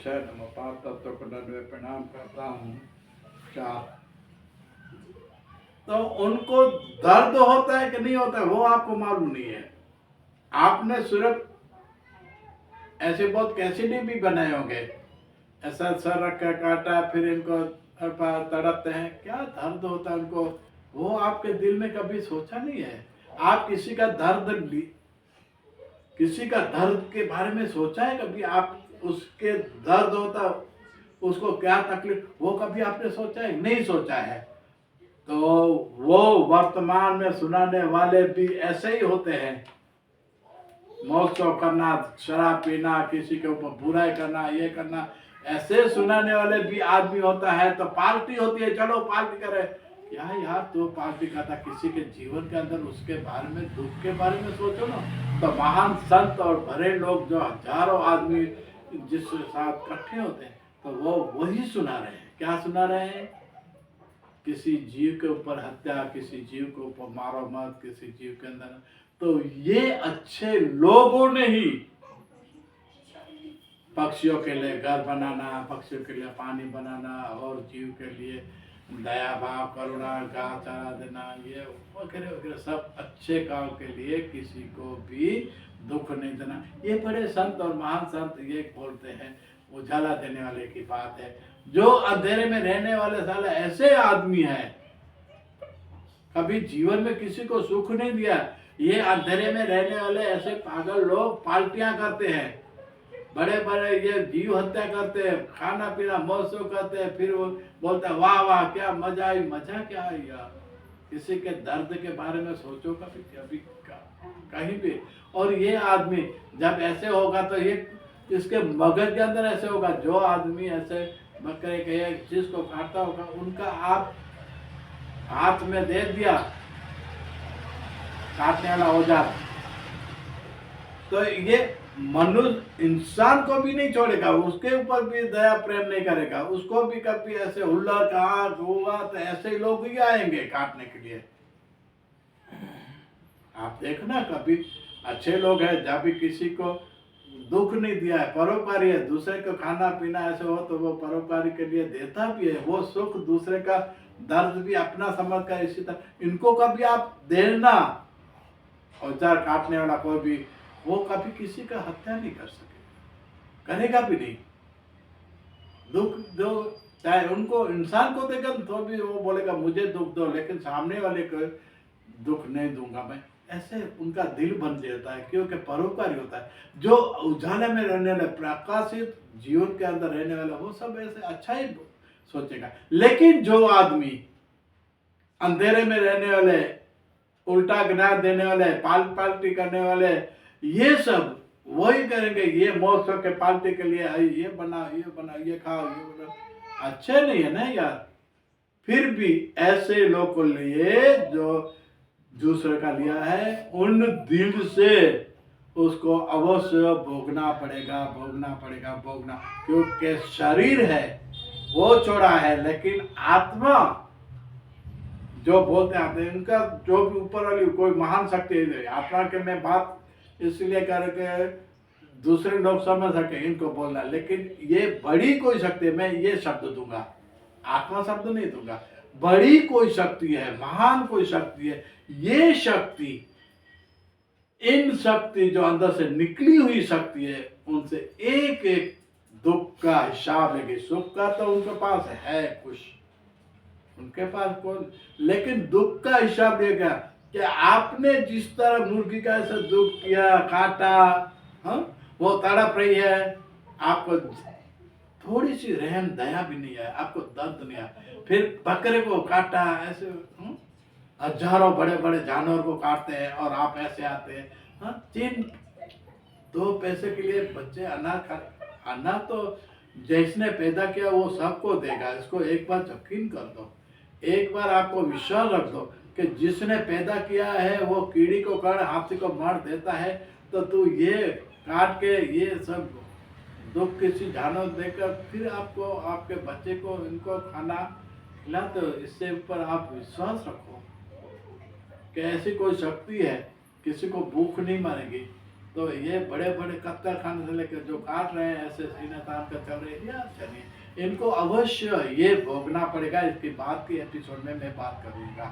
छह नंबर 5 तत्व को दंडवत प्रणाम करता हूँ। 4 तो उनको दर्द होता है कि नहीं होता है वो आपको मालूम नहीं है। आपने सिर्फ ऐसे बहुत कैसेट भी बनाए होंगे, ऐसा सर रख कर काटा फिर इनको तड़पते हैं, क्या दर्द होता है उनको, वो आपके दिल में कभी सोचा नहीं है। आप किसी का दर्द के बारे में सोचा है कभी? आप उसके दर्द होता उसको क्या तकलीफ, वो कभी आपने सोचा है? नहीं सोचा है। तो वो वर्तमान में सुनाने वाले भी ऐसे ही होते हैं। मौसम करना, शराब पीना, किसी के ऊपर बुराई करना, ये करना, ऐसे सुनाने वाले भी आदमी होता है। तो पार्टी होती है, चलो पार्टी करें, क्या यार तो पार्टी करता, किसी के जीवन के अंदर उसके बारे में, दुख के बारे में सोचो ना। तो महान संत और भरे लोग जो हजारों आदमी जिसके साथ इकट्ठे होते हैं, तो वो वही सुना रहे हैं। क्या सुना रहे हैं? किसी जीव के ऊपर हत्या, किसी जीव के ऊपर मारो मत, किसी जीव के अंदर। तो ये अच्छे लोगों ने ही पक्षियों के लिए घर बनाना, पक्षियों के लिए पानी बनाना और जीव के लिए दया भाव, करुणा, घास चारा देना, ये वगैरह वगैरह सब अच्छे काम के लिए, किसी को भी दुख नहीं देना। ये बड़े संत और महान संत ये बोलते हैं। उजाला देने वाले की बात है। जो अंधेरे में रहने वाले साले ऐसे आदमी हैं, कभी जीवन में किसी को सुख नहीं दिया। ये अंधेरे में रहने वाले ऐसे पागल लोग पार्टियां करते हैं, बड़े बड़े ये जीव हत्या करते हैं, खाना पीना मौसम करते हैं, फिर वो बोलते हैं वाह वाह क्या मजा आई। मजा क्या आई यार? किसी के दर्द के बारे में सोचो कभी कभी कहीं भी। और ये आदमी जब ऐसे होगा तो ये इसके मगज के अंदर ऐसे होगा। जो आदमी ऐसे बकरे के चीज को काटता होगा, उनका आप हाथ में दे दिया काटने वाला औजार, तो ये मनुष्य इंसान को भी नहीं छोड़ेगा, उसके ऊपर भी दया प्रेम नहीं करेगा, उसको भी कभी ऐसे हुल्लड़ कहा होगा तो ऐसे लोग ही आएंगे काटने के लिए। आप देखना कभी अच्छे लोग हैं, जब भी किसी को दुख नहीं दिया है, परोपकारी है, दूसरे को खाना पीना ऐसे हो तो वो परोपकारी के लिए देता भी है, वो सुख दूसरे का दर्द भी अपना समझ कर। इसी तरह इनको कभी आप देना, औजार काटने वाला कोई भी, वो कभी किसी का हत्या नहीं कर सकेगा, करेगा भी नहीं। दुख दो, चाहे उनको इंसान को देगा तो भी वो बोलेगा मुझे दुख दो, लेकिन सामने वाले को दुख नहीं दूंगा मैं। ऐसे उनका दिल बन जाता है, क्योंकि परोपकारी होता है। जो उजाले में रहने वाले, प्रकाशित जीवन के अंदर रहने वाला, वो सब ऐसे अच्छा ही सोचेगा। लेकिन जो आदमी अंधेरे में रहने वाले, उल्टा ज्ञान देने वाले, पार्टी करने वाले, ये सब वही करेंगे। ये मौसम के पार्टी के लिए ये बना, ये बना, ये खाओ, ये बना, अच्छे नहीं है ना यार। फिर भी ऐसे लोग को लिए जो दूसरे का लिया है, उन दिल से उसको अवश्य भोगना पड़ेगा, भोगना पड़ेगा, भोगना। क्योंकि शरीर है वो छोड़ा है, लेकिन आत्मा जो बोलते आते हैं, इनका जो भी ऊपर वाली कोई महान शक्ति है। आत्मा के मैं बात इसलिए करके दूसरे लोग समझ सके इनको बोलना, लेकिन ये बड़ी कोई शक्ति है। मैं ये शब्द दूंगा, आत्मा शब्द नहीं दूंगा। बड़ी कोई शक्ति है, महान कोई शक्ति है। ये शक्ति, इन शक्ति जो अंदर से निकली हुई शक्ति है, उनसे एक एक दुख का हिसाब लेगी। सुख का तो उनके पास है कुछ, उनके पास कौन, लेकिन दुख का हिसाब लेगा कि आपने जिस तरह मुर्गी का ऐसा दुख किया, काटा, हाँ, वो तड़प रही है, आपको थोड़ी सी रहम दया भी नहीं है, आपको दर्द नहीं है। फिर बकरे को काटा ऐसे, हजारों बड़े बड़े जानवर को काटते हैं और आप ऐसे आते हैं, हाँ, 2 पैसे के लिए बच्चे अनाज तो जिसने पैदा किया वो सबको देगा। इसको एक बार यकीन कर दो, एक बार आपको विश्वास रख दो कि जिसने पैदा किया है वो कीड़ी को काट हाथी को मार देता है, तो तू ये काट के ये सब दुख किसी जानवर देकर फिर आपको, आपके बच्चे को, इनको खाना खिला, तो इससे ऊपर आप विश्वास रखो कि ऐसी कोई शक्ति है, किसी को भूख नहीं मारेगी। तो ये बड़े बड़े कत्तर खाने से लेकर जो काट रहे हैं ऐसे सीने तान कर चल रहे हैं, या चलिए इनको अवश्य ये भोगना पड़ेगा। इसकी बात की एपिसोड में मैं बात करूंगा।